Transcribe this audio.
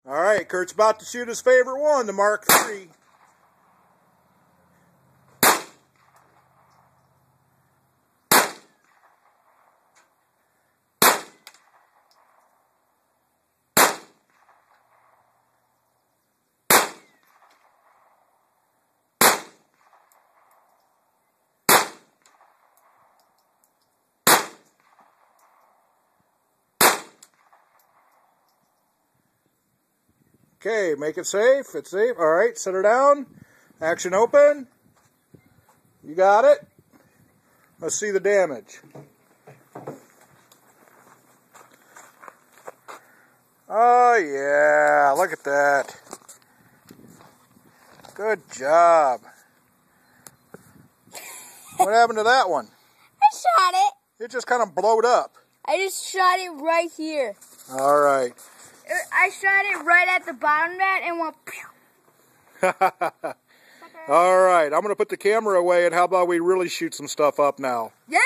All right, Kurt's about to shoot his favorite one, the Mark III. Okay, make it safe. It's safe. All right, set her down. Action open. You got it. Let's see the damage. Oh, yeah. Look at that. Good job. What happened to that one? I shot it. It just kind of blowed up. I just shot it right here. All right. I shot it right at the bottom of that and went pew. All right. I'm going to put the camera away, and how about we really shoot some stuff up now? Yeah!